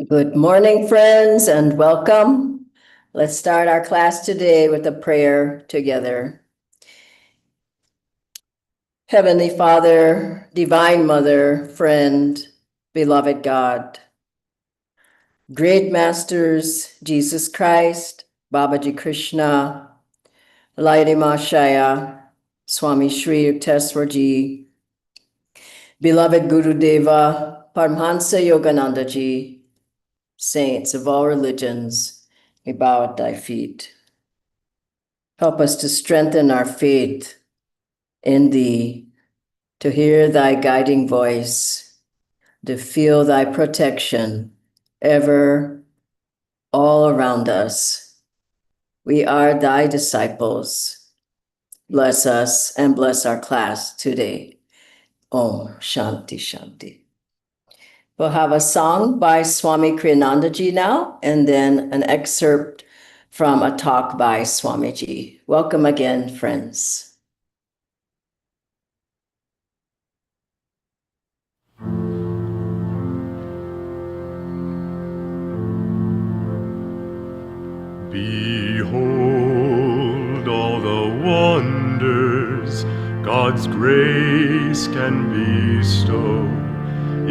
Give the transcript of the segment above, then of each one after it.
Good morning, friends, and welcome. Let's start our class today with a prayer together. Heavenly Father, Divine Mother, friend, beloved God, great masters, Jesus Christ, Babaji Krishna, Laidima Shaya, Swami Shri Yukteswarji, beloved Guru Deva, Paramhansa Yogananda Ji, saints of all religions, we bow at thy feet. Help us to strengthen our faith in thee, to hear thy guiding voice, to feel thy protection ever all around us. We are thy disciples. Bless us and bless our class today. Om Shanti Shanti. We'll have a song by Swami Kriyanandaji now, and then an excerpt from a talk by Swamiji. Welcome again, friends. Behold all the wonders God's grace can bestow,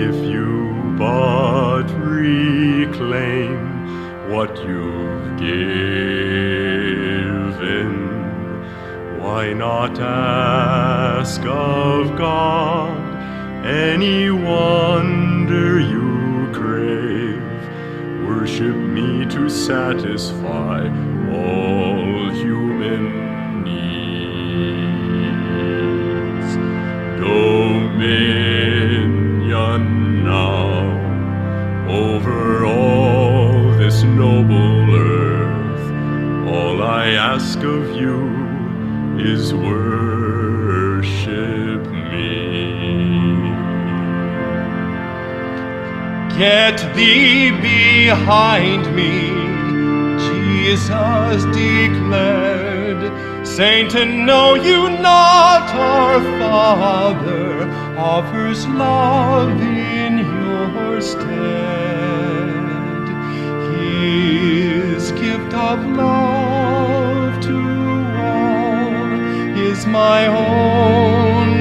if you but reclaim what you've given. Why not ask of God any wonder you crave? Worship me to satisfy all human needs. Dominion now over all this noble earth. All I ask of you is worship me. Get thee behind me, Jesus declared. Satan, know you not our Father offers love in your stead. His gift of love to all is my only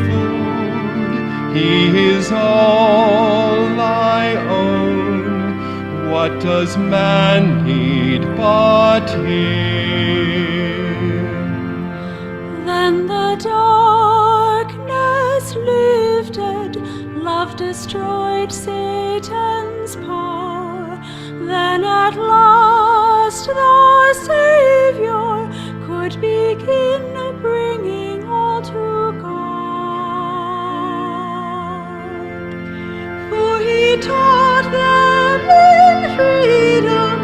food. He is all I own. What does man need but him? Then the darkness lifted, love destroyed Satan's power. Then at last the Savior could begin bringing all to God. For he taught them in freedom,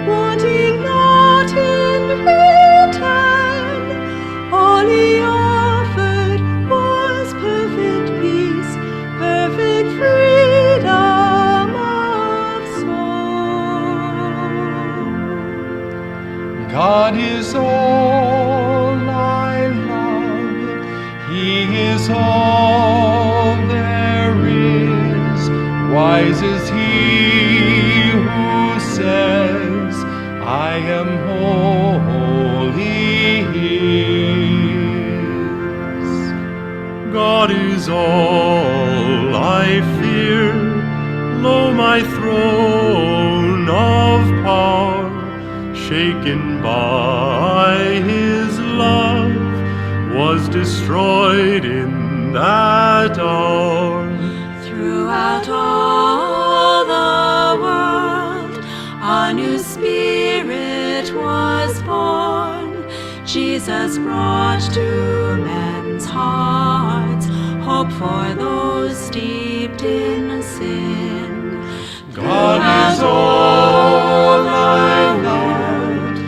wanting not in return. All he offered was perfect peace, perfect freedom of soul. God is all I love, He is all there is. Wise is He who says, I am wholly His. God is all I fear, lo, my throne of power, shaken by His love, was destroyed in that hour. Throughout all the world, a new spirit was born. Jesus brought to men's hearts hope for those steeped in sin. God is all I loved,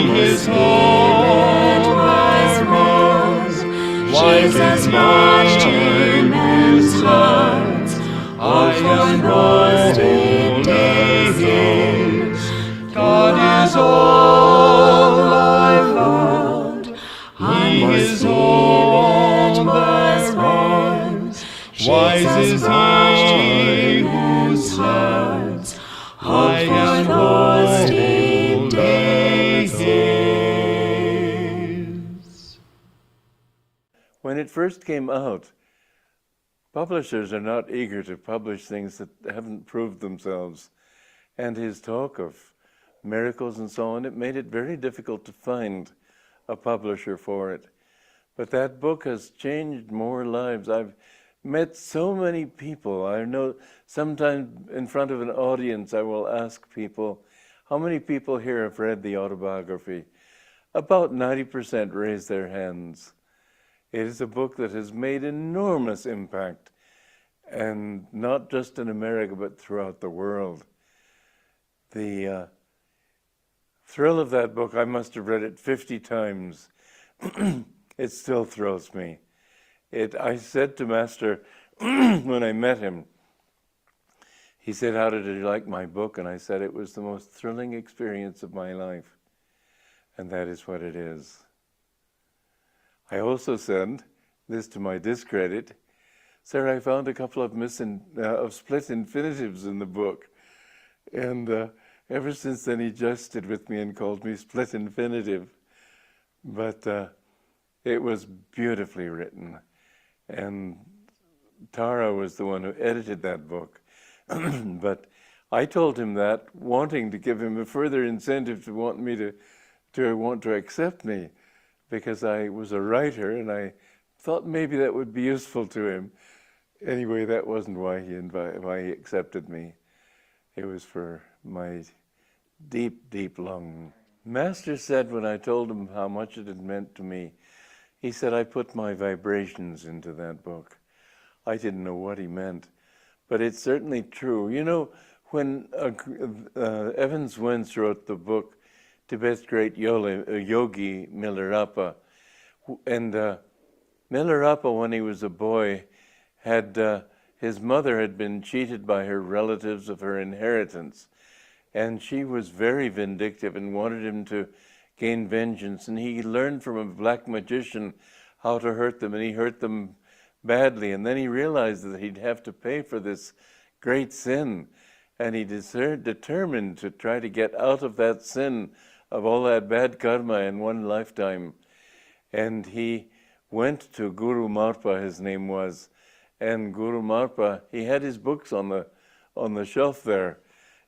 He is all there is. Jesus brought to men's hearts hope for those steeped in sin. God is all I loved, He is all there is. Wise is He who says, it first came out, publishers are not eager to publish things that haven't proved themselves. And his talk of miracles and so on, it made it very difficult to find a publisher for it. But that book has changed more lives. I've met so many people. I know sometimes in front of an audience I will ask people, how many people here have read the autobiography? About 90% raise their hands. It is a book that has made enormous impact, and not just in America, but throughout the world. The thrill of that book, I must have read it 50 times. It still thrills me. I said to Master when I met him, he said, "How did you like my book?" And I said, "It was the most thrilling experience of my life." And that is what it is. I also said, this to my discredit, "Sir, I found a couple of split infinitives in the book." And ever since then he jested with me and called me split infinitive. But it was beautifully written. And Tara was the one who edited that book. But I told him that, wanting to give him a further incentive to want to accept me, because I was a writer and I thought maybe that would be useful to him. Anyway, that wasn't why he accepted me. It was for my deep, deep longing. Master said when I told him how much it had meant to me, he said, "I put my vibrations into that book." I didn't know what he meant, but it's certainly true. You know, when Evans Wentz wrote the book, Tibet's Great Yogi, Milarepa, and Milarepa, when he was a boy, his mother had been cheated by her relatives of her inheritance, and she was very vindictive and wanted him to gain vengeance. And he learned from a black magician how to hurt them, and he hurt them badly. And then he realized that he'd have to pay for this great sin, and he determined to try to get out of that sin, of all that bad karma in one lifetime. And he went to Guru Marpa, his name was, and Guru Marpa, he had his books on the shelf there,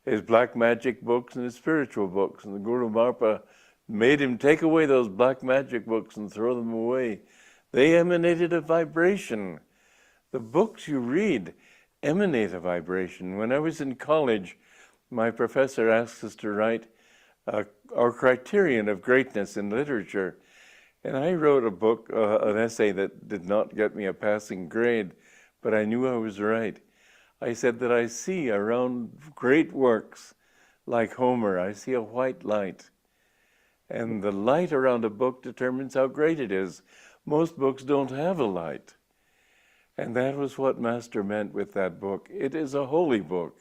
his black magic books and his spiritual books. And the Guru Marpa made him take away those black magic books and throw them away. They emanated a vibration. The books you read emanate a vibration. When I was in college, my professor asked us to write our criterion of greatness in literature. And I wrote a book, an essay that did not get me a passing grade, but I knew I was right. I said that I see around great works like Homer, I see a white light. And the light around a book determines how great it is. Most books don't have a light. And that was what Master meant with that book. It is a holy book.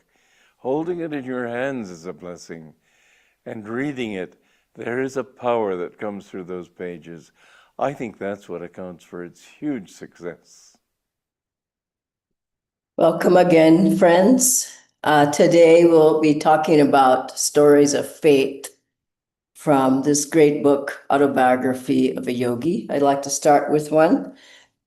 Holding it in your hands is a blessing. And reading it, there is a power that comes through those pages. I think that's what accounts for its huge success. Welcome again, friends. Today we'll be talking about stories of faith from this great book, Autobiography of a Yogi. I'd like to start with one.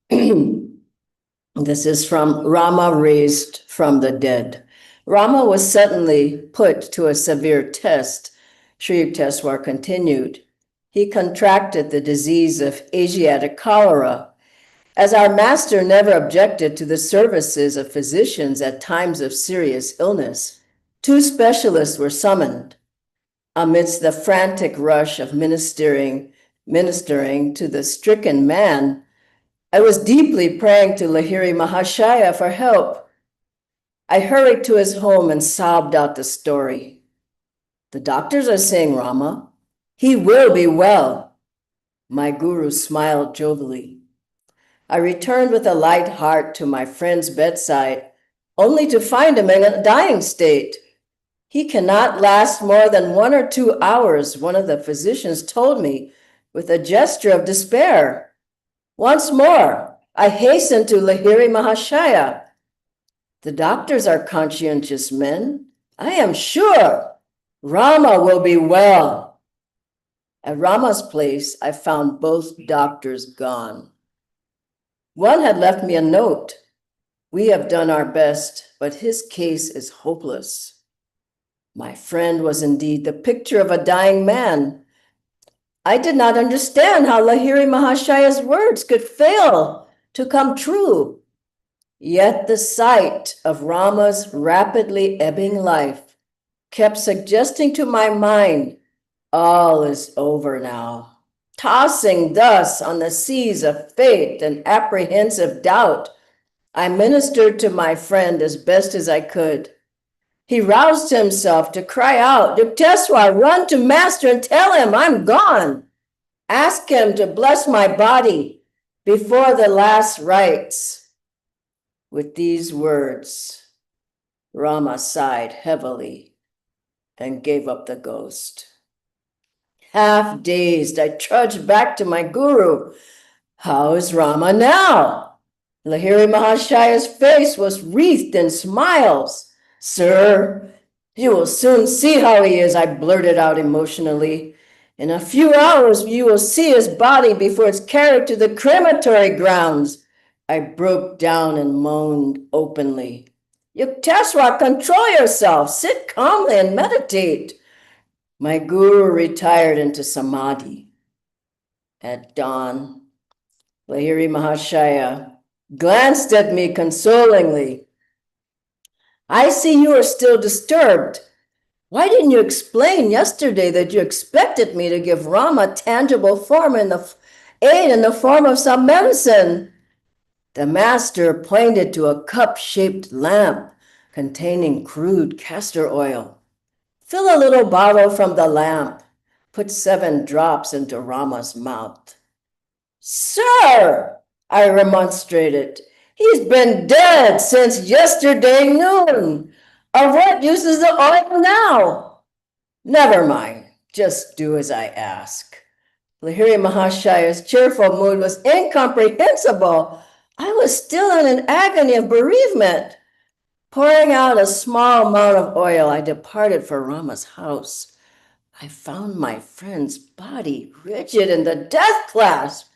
This is from Rama Raised from the Dead. Rama was suddenly put to a severe test. Sri Yukteswar continued. He contracted the disease of Asiatic cholera. As our master never objected to the services of physicians at times of serious illness, 2 specialists were summoned. Amidst the frantic rush of ministering to the stricken man, I was deeply praying to Lahiri Mahashaya for help. I hurried to his home and sobbed out the story. "The doctors are saying, Rama, he will be well." My guru smiled jovially. I returned with a light heart to my friend's bedside, only to find him in a dying state. "He cannot last more than 1 or 2 hours," one of the physicians told me with a gesture of despair. Once more, I hastened to Lahiri Mahashaya. "The doctors are conscientious men. I am sure Rama will be well." At Rama's place, I found both doctors gone. One had left me a note. We have done our best, but his case is hopeless. My friend was indeed the picture of a dying man. I did not understand how Lahiri Mahashaya's words could fail to come true. Yet the sight of Rama's rapidly ebbing life kept suggesting to my mind, all is over now. Tossing thus on the seas of fate and apprehensive doubt, I ministered to my friend as best as I could. He roused himself to cry out, Yukteswar, run to master and tell him I'm gone. Ask him to bless my body before the last rites. With these words, Rama sighed heavily and gave up the ghost. Half dazed, I trudged back to my guru. How is Rama now? Lahiri Mahashaya's face was wreathed in smiles. Sir, you will soon see how he is, I blurted out emotionally. In a few hours, you will see his body before it's carried to the crematory grounds. I broke down and moaned openly. Yukteswar, control yourself. Sit calmly and meditate. My guru retired into samadhi. At dawn, Lahiri Mahashaya glanced at me consolingly. I see you are still disturbed. Why didn't you explain yesterday that you expected me to give Rama tangible form in the aid in the form of some medicine? The master pointed to a cup-shaped lamp containing crude castor oil. Fill a little bottle from the lamp. Put 7 drops into Rama's mouth. Sir, I remonstrated, he's been dead since yesterday noon. Of what use is the oil now? Never mind, just do as I ask. Lahiri Mahashaya's cheerful mood was incomprehensible. I was still in an agony of bereavement. Pouring out a small amount of oil, I departed for Rama's house. I found my friend's body rigid in the death clasp.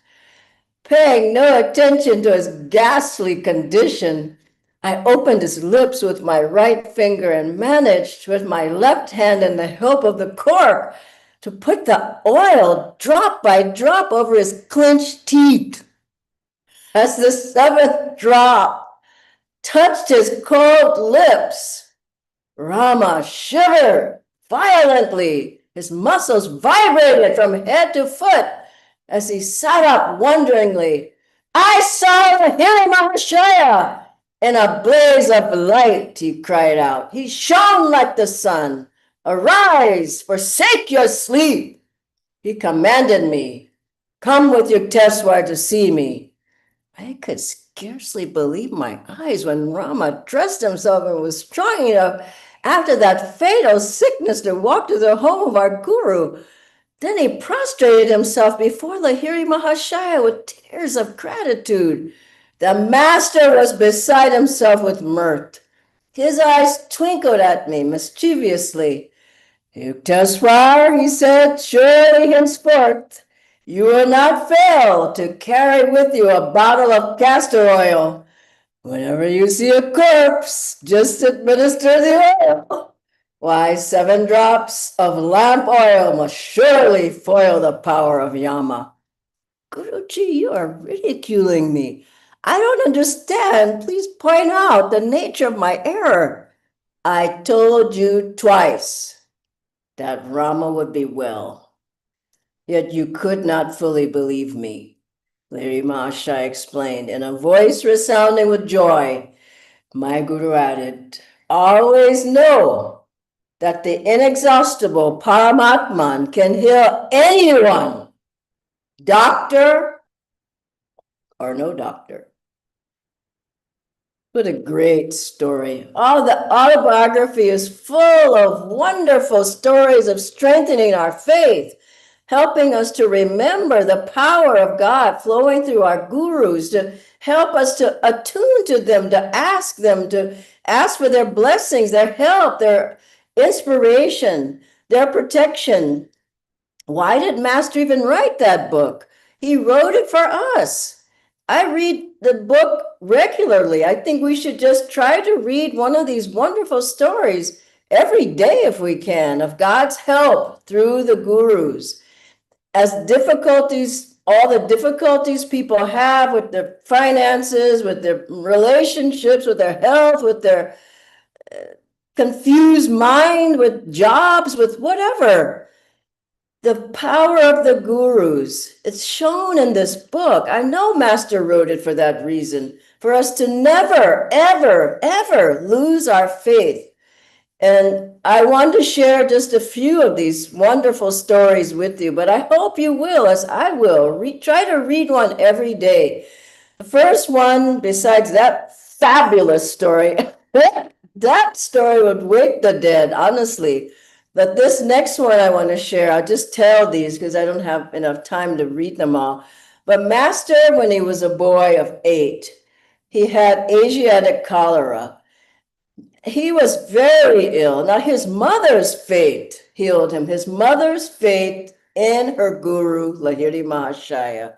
Paying no attention to his ghastly condition, I opened his lips with my right finger and managed with my left hand and the help of the cork to put the oil drop by drop over his clenched teeth. As the 7th drop touched his cold lips, Rama shivered violently. His muscles vibrated from head to foot as he sat up wonderingly. I saw Lahiri Mahashaya! In a blaze of light, he cried out. He shone like the sun. Arise, forsake your sleep. He commanded me, come with Yukteswar to see me. I could scarcely believe my eyes when Rama dressed himself and was strong enough after that fatal sickness to walk to the home of our guru. Then he prostrated himself before Lahiri Mahashaya with tears of gratitude. The master was beside himself with mirth. His eyes twinkled at me mischievously. Yukteswar, he said, surely henceforth you will not fail to carry with you a bottle of castor oil. Whenever you see a corpse, just administer the oil. Why, 7 drops of lamp oil must surely foil the power of Yama. Guruji, you are ridiculing me. I don't understand. Please point out the nature of my error. I told you twice that Rama would be well, yet you could not fully believe me. Lahiri Mahashaya explained in a voice resounding with joy. My guru added, always know that the inexhaustible Paramatman can heal anyone, doctor or no doctor. What a great story. Oh, the autobiography is full of wonderful stories of strengthening our faith, helping us to remember the power of God flowing through our gurus, to help us to attune to them, to ask for their blessings, their help, their inspiration, their protection. Why did Master even write that book? He wrote it for us. I read the book regularly. I think we should just try to read one of these wonderful stories every day if we can, of God's help through the gurus. As difficulties, all the difficulties people have with their finances, with their relationships, with their health, with their confused mind, with jobs, with whatever. The power of the gurus, it's shown in this book. I know Master wrote it for that reason, for us to never, ever, ever lose our faith. And I want to share just a few of these wonderful stories with you, but I hope you will, as I will, try to read one every day. The first one, besides that fabulous story, that story would wake the dead, honestly. But this next one I want to share, I'll just tell these because I don't have enough time to read them all. But Master, when he was a boy of 8, he had Asiatic cholera. He was very ill. Now, his mother's faith healed him. His mother's faith in her guru, Lahiri Mahashaya.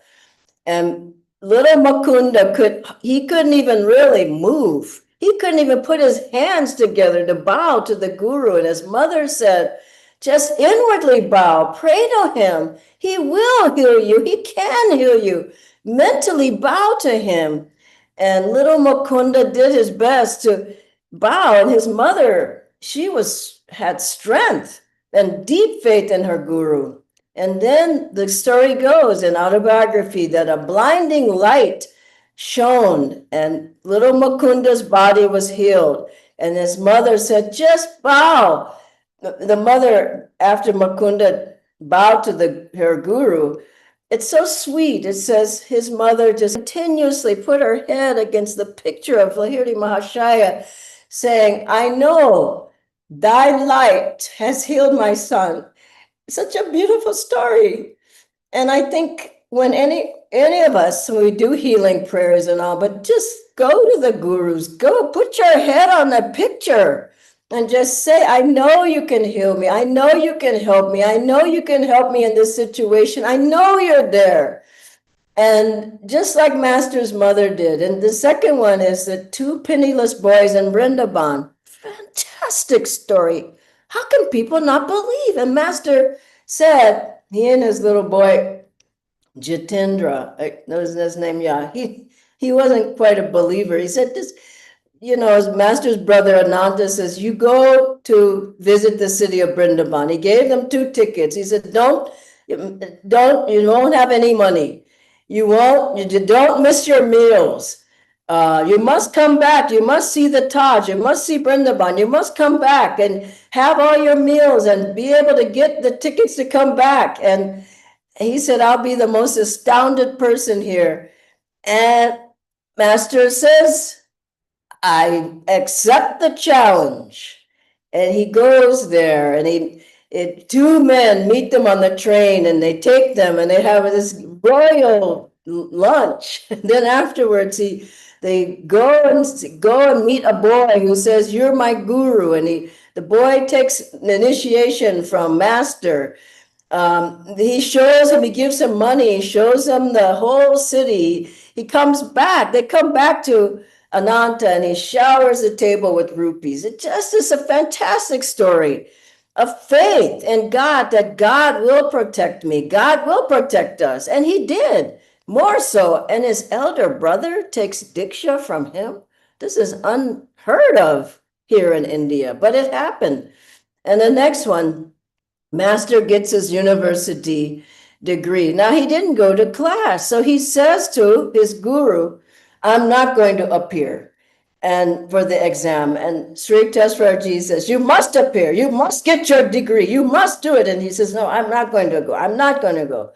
And little Makunda couldn't even really move. He couldn't even put his hands together to bow to the guru. And his mother said, just inwardly bow, pray to him. He will heal you. He can heal you. Mentally bow to him. And little Mukunda did his best to bow. And his mother, had strength and deep faith in her guru. And then the story goes in Autobiography that a blinding light shone and little Mukunda's body was healed. And his mother said, just bow. The mother, after Mukunda bowed to her guru, it's so sweet. It says his mother just continuously put her head against the picture of Lahiri Mahashaya, saying, I know thy light has healed my son. Such a beautiful story. And I think when any of us, when we do healing prayers and all, but just go to the gurus, go put your head on the picture and just say, I know you can heal me. I know you can help me. I know you can help me in this situation. I know you're there. And just like Master's mother did. And the second one is the 2 penniless boys in Vrindavan. Fantastic story. How can people not believe? And Master said, he and his little boy, Jitendra, that was his name, yeah, he wasn't quite a believer. He said, this, his Master's brother Ananda says, you go to visit the city of Vrindavan. He gave them 2 tickets. He said, you won't have any money. You don't miss your meals. You must come back. You must see the Taj. You must see Vrindavan. You must come back and have all your meals and be able to get the tickets to come back. And he said, I'll be the most astounded person here. And Master says, I accept the challenge. And he goes there and 2 men meet them on the train and they take them and they have this royal lunch. And then afterwards, they go and meet a boy who says, you're my guru. And the boy takes an initiation from Master. He shows him, he gives him money, he shows him the whole city. He comes back, they come back to Ananta and he showers the table with rupees. It just is a fantastic story of faith in God, that God will protect me. God will protect us. And he did, more so. And his elder brother takes Diksha from him. This is unheard of here in India, but it happened. And the next one, Master gets his university degree. Now, he didn't go to class. So he says to his guru, I'm not going to appear and for the exam. And Sri Yukteswarji says, you must appear. You must get your degree. You must do it. And he says, no, I'm not going to go. I'm not going to go.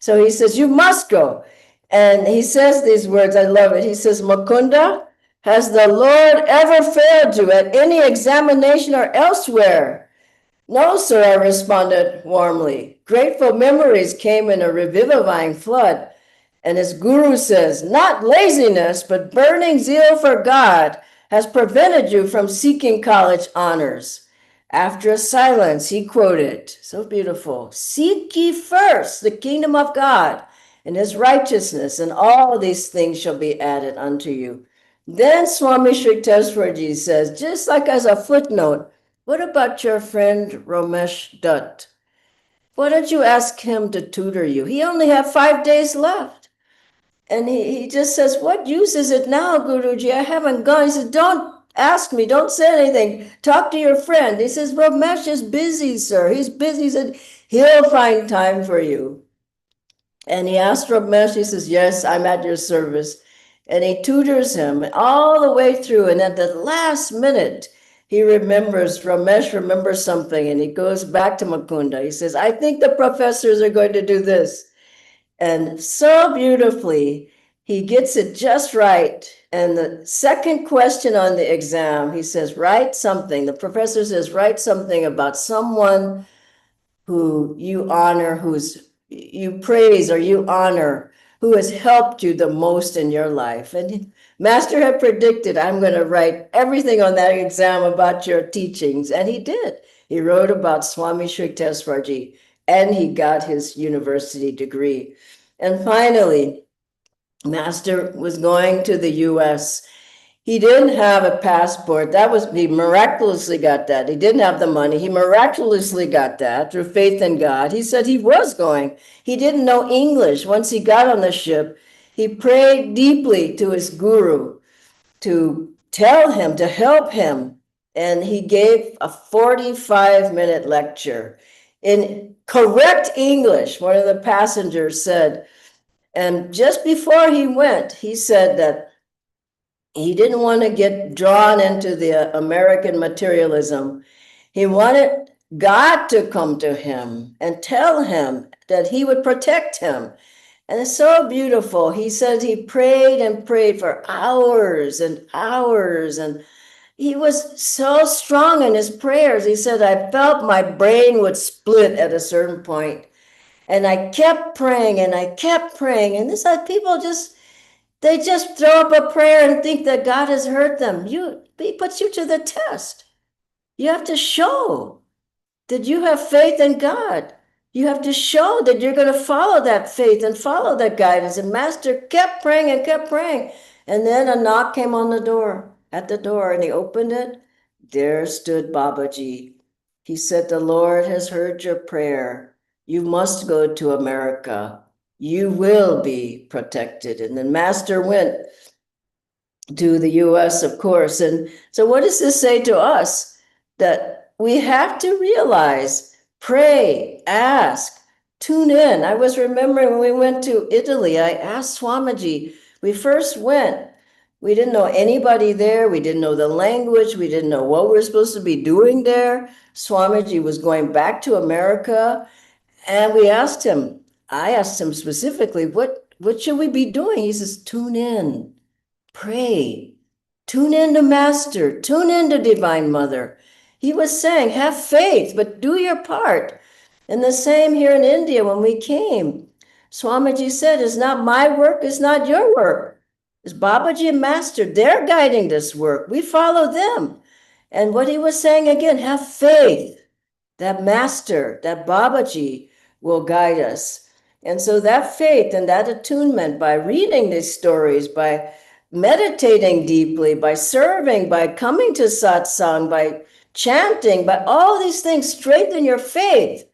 So he says, you must go. And he says these words, I love it. He says, Mukunda, has the Lord ever failed you at any examination or elsewhere? No, sir, I responded warmly. Grateful memories came in a revivifying flood. And his guru says, not laziness, but burning zeal for God has prevented you from seeking college honors. After a silence, he quoted, so beautiful, seek ye first the kingdom of God and his righteousness, and all these things shall be added unto you. Then Swami Shri Teswarji says, just like as a footnote, what about your friend Ramesh Dutt? Why don't you ask him to tutor you? He only had 5 days left. And he just says, what use is it now, Guruji? I haven't gone. He says, don't ask me. Don't say anything. Talk to your friend. He says, Ramesh is busy, sir. He's busy. He said, he'll find time for you. And he asked Ramesh, he says, yes, I'm at your service. And he tutors him all the way through. And at the last minute, Ramesh remembers something, and he goes back to Mukunda. He says, I think the professors are going to do this. And so beautifully, he gets it just right. And the second question on the exam, he says, write something. The professor says, write something about someone who you honor, you praise or you honor, who has helped you the most in your life. And Master had predicted, I'm going to write everything on that exam about your teachings. And he did. He wrote about Swami Shri Teswarji, and he got his university degree. And finally, Master was going to the US. He didn't have a passport. He miraculously got that. He didn't have the money. He miraculously got that through faith in God. He said he was going. He didn't know English. Once he got on the ship, he prayed deeply to his guru to tell him, to help him. And he gave a 45-minute lecture in correct English. One of the passengers said, and just before he went, he said that he didn't want to get drawn into the American materialism. He wanted God to come to him and tell him that he would protect him. And it's so beautiful. He said he prayed and prayed for hours and hours, and he was so strong in his prayers. He said, I felt my brain would split at a certain point. And I kept praying and I kept praying. And this is people they just throw up a prayer and think that God has heard them. He puts you to the test. You have to show that you have faith in God. You have to show that you're going to follow that faith and follow that guidance. And Master kept praying and kept praying. And then a knock came on the door, and he opened it. There stood Babaji. He said, the Lord has heard your prayer. You must go to America. You will be protected. And then Master went to the US, of course. And so what does this say to us? That we have to realize, pray, ask, tune in. I was remembering when we went to Italy, I asked Swamiji, we first went, we didn't know anybody there. We didn't know the language. We didn't know what we were supposed to be doing there. Swamiji was going back to America. And I asked him specifically, what should we be doing? He says, tune in, pray, tune in to Master, tune in to Divine Mother. He was saying, have faith, but do your part. And the same here in India when we came. Swamiji said, it's not my work, it's not your work. It's Babaji and Master, they're guiding this work. We follow them. And what he was saying again, have faith that Master, that Babaji will guide us. And so that faith and that attunement, by reading these stories, by meditating deeply, by serving, by coming to satsang, by chanting, by all these things, strengthen your faith.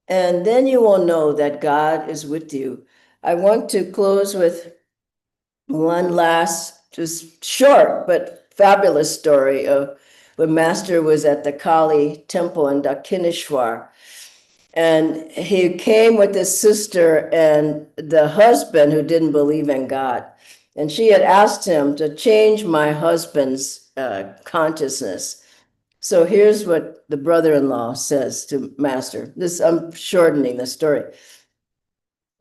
And then you will know that God is with you. I want to close with one last, just short but fabulous story of when Master was at the Kali temple in Dakshineshwar. And he came with his sister and the husband who didn't believe in God. And she had asked him to change my husband's consciousness. So here's what the brother-in-law says to Master. I'm shortening the story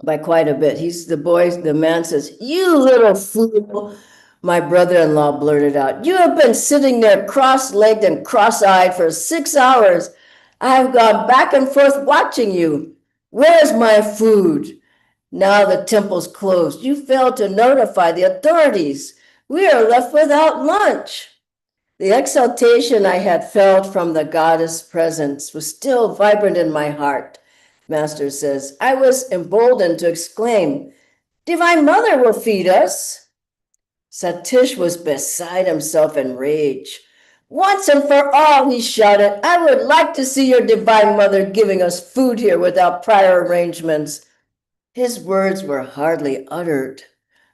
by quite a bit. The man says, you little fool. My brother-in-law blurted out, you have been sitting there cross-legged and cross-eyed for 6 hours. I have gone back and forth watching you. Where's my food? Now the temple's closed. You failed to notify the authorities. We are left without lunch. The exaltation I had felt from the goddess presence was still vibrant in my heart. Master says, I was emboldened to exclaim, Divine Mother will feed us. Satish was beside himself in rage. Once and for all, he shouted, I would like to see your Divine Mother giving us food here without prior arrangements. His words were hardly uttered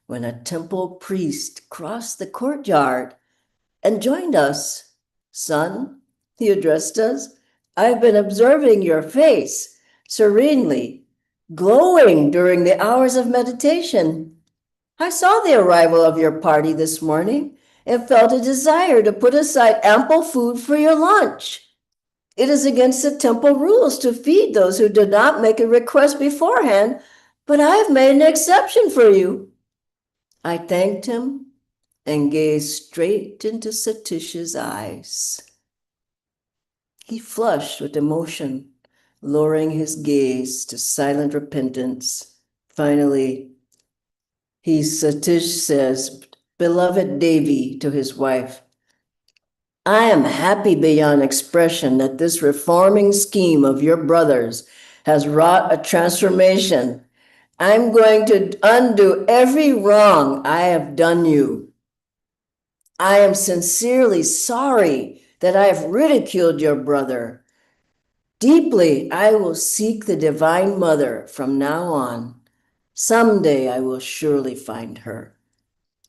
when a temple priest crossed the courtyard and joined us. Son, he addressed us, I've been observing your face serenely, glowing during the hours of meditation. I saw the arrival of your party this morning and felt a desire to put aside ample food for your lunch. It is against the temple rules to feed those who did not make a request beforehand, but I have made an exception for you. I thanked him and gazed straight into Satish's eyes. He flushed with emotion, lowering his gaze to silent repentance. Finally, Satish says, Beloved Devi, to his wife, I am happy beyond expression that this reforming scheme of your brothers has wrought a transformation. I'm going to undo every wrong I have done you. I am sincerely sorry that I have ridiculed your brother. Deeply, I will seek the Divine Mother from now on. Someday I will surely find her.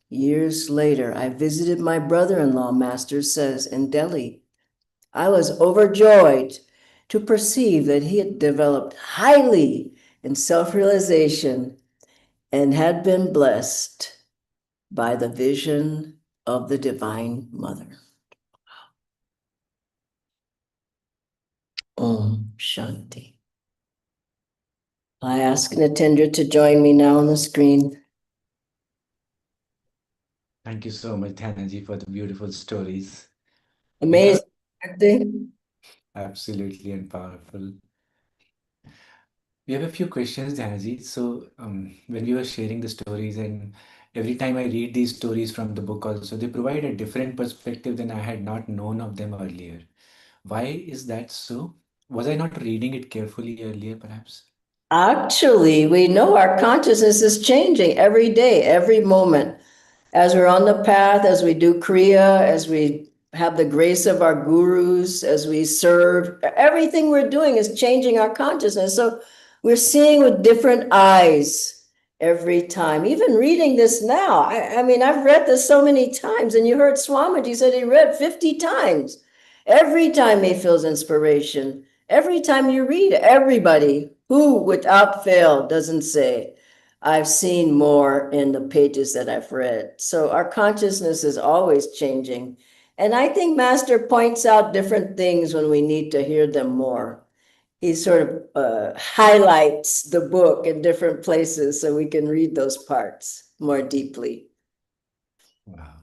Years later, I visited my brother-in-law, Master says, in Delhi. I was overjoyed to perceive that he had developed highly in self-realization and had been blessed by the vision of the Divine Mother. Om Shanti. I ask an attender to join me now on the screen. Thank you so much, Dhanaji, for the beautiful stories. Amazing, aren't they? Absolutely and powerful. We have a few questions, Dhanaji. So, when we were sharing the stories, and every time I read these stories from the book, also, they provide a different perspective than I had not known of them earlier. Why is that so? Was I not reading it carefully earlier, perhaps? Actually, we know our consciousness is changing every day, every moment. As we're on the path, as we do Kriya, as we have the grace of our gurus, as we serve, everything we're doing is changing our consciousness. So we're seeing with different eyes every time. Even reading this now, I mean, I've read this so many times, and you heard Swamiji said he read 50 times. Every time he feels inspiration, every time you read, everybody who without fail doesn't say, I've seen more in the pages that I've read. So our consciousness is always changing. And I think Master points out different things when we need to hear them more. He sort of highlights the book in different places so we can read those parts more deeply. Wow.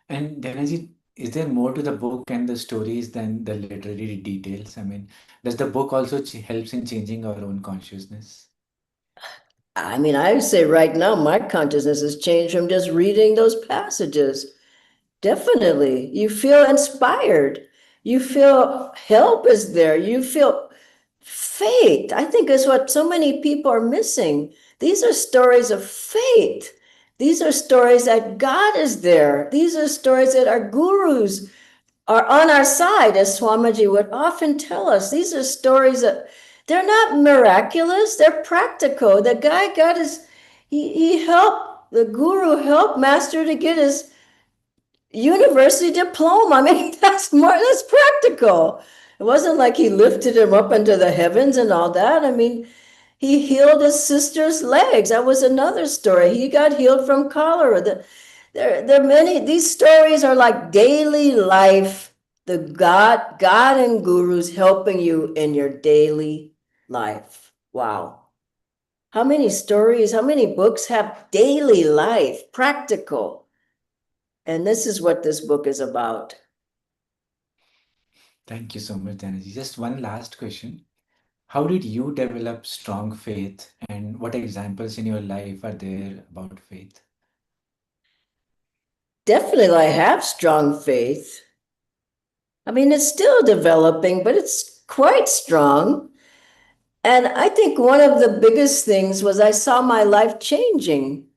And Dhanaji, is there more to the book and the stories than the literary details? I mean, does the book also helps in changing our own consciousness? I mean, I would say right now my consciousness has changed from just reading those passages. Definitely. You feel inspired. You feel help is there. You feel faith. I think is what so many people are missing. These are stories of faith. These are stories that God is there. These are stories that our gurus are on our side, as Swamiji would often tell us. These are stories that they're not miraculous, they're practical. The guy got his, he helped, the guru helped Master to get his university diploma. I mean, that's practical. It wasn't like he lifted him up into the heavens and all that. I mean, he healed his sister's legs. That was another story. He got healed from cholera. There are many, these stories are like daily life, the God and gurus helping you in your daily life. Wow. How many stories, how many books have daily life, practical? And this is what this book is about. Thank you so much, Dhanaji. Just one last question. How did you develop strong faith, and what examples in your life are there about faith? Definitely, I have strong faith. I mean, it's still developing, but it's quite strong. And I think one of the biggest things was I saw my life changing.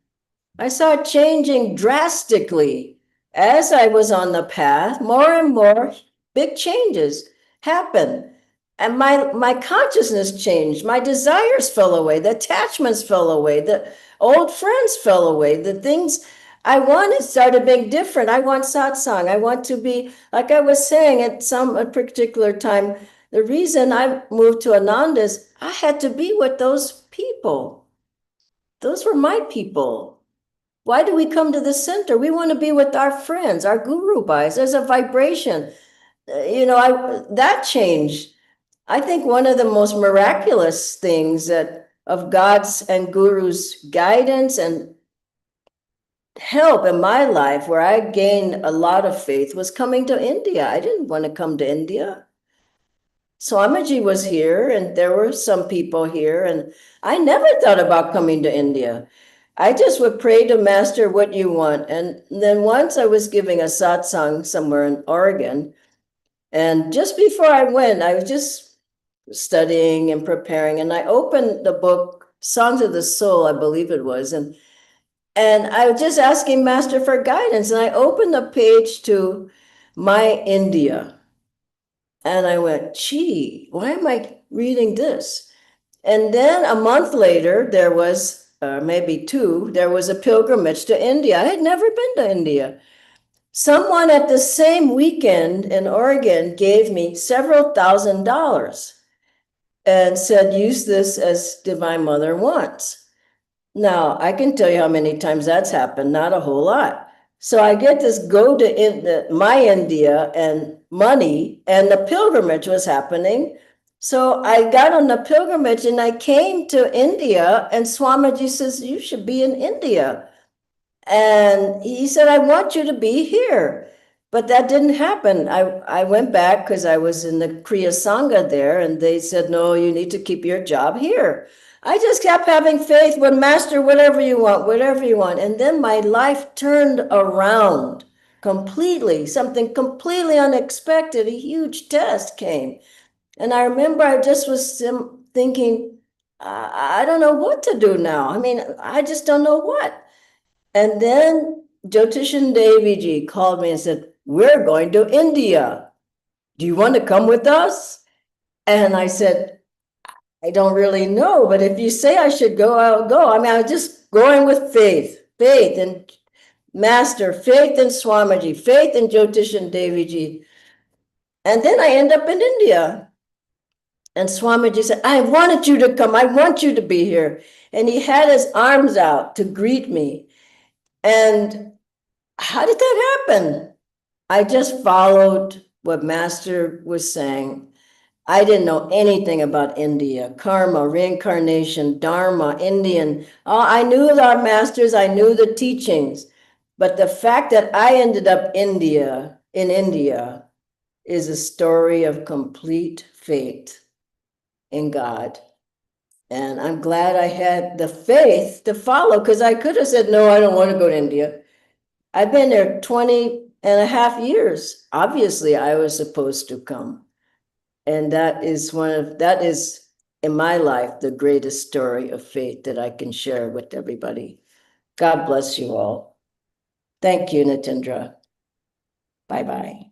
I saw it changing drastically as I was on the path. More and more big changes happen. And my consciousness changed. My desires fell away. The attachments fell away. The old friends fell away. The things I wanted started being different. I want satsang. I want to be, like I was saying at a particular time, the reason I moved to Ananda is I had to be with those people. Those were my people. Why do we come to the center? We want to be with our friends, our guru bhais. There's a vibration. That changed. I think one of the most miraculous things that of God's and Guru's guidance and help in my life, where I gained a lot of faith, was coming to India. I didn't want to come to India. Swamiji was here, and there were some people here, and I never thought about coming to India. I just would pray to Master, what you want. And then once I was giving a satsang somewhere in Oregon, and just before I went, I was just studying and preparing, and I opened the book, Songs of the Soul, I believe it was, and I was just asking Master for guidance, and I opened the page to My India. And I went, gee, why am I reading this? And then a month later, there was, maybe two, there was a pilgrimage to India. I had never been to India. Someone at the same weekend in Oregon gave me several $1,000s and said, use this as Divine Mother wants. Now, I can tell you how many times that's happened, not a whole lot. So I get this go to My India and money, and the pilgrimage was happening. So I got on the pilgrimage and I came to India, and Swamiji says, you should be in India. And he said, I want you to be here. But that didn't happen. I went back because I was in the Kriya Sangha there, and they said, no, you need to keep your job here. I just kept having faith with Master, whatever you want, whatever you want. And then my life turned around completely, something completely unexpected. A huge test came. And I remember I just was thinking, I don't know what to do now. I mean, I just don't know what. And then Jyotishan Deviji called me and said, we're going to India. Do you want to come with us? And I said, I don't really know, but if you say I should go, I'll go. I mean, I was just going with faith in Master, faith in Swamiji, faith in Jyotishan Deviji. And then I end up in India. And Swamiji said, I wanted you to come. I want you to be here. And he had his arms out to greet me. And how did that happen? I just followed what Master was saying. I didn't know anything about India, karma, reincarnation, dharma, Indian. Oh, I knew our masters, I knew the teachings. But the fact that I ended up in India, is a story of complete faith in God. And I'm glad I had the faith to follow, because I could have said, no, I don't want to go to India. I've been there 20 and a half years. Obviously, I was supposed to come. And that is in my life, the greatest story of faith that I can share with everybody. God bless you all. Thank you, Natindra. Bye-bye.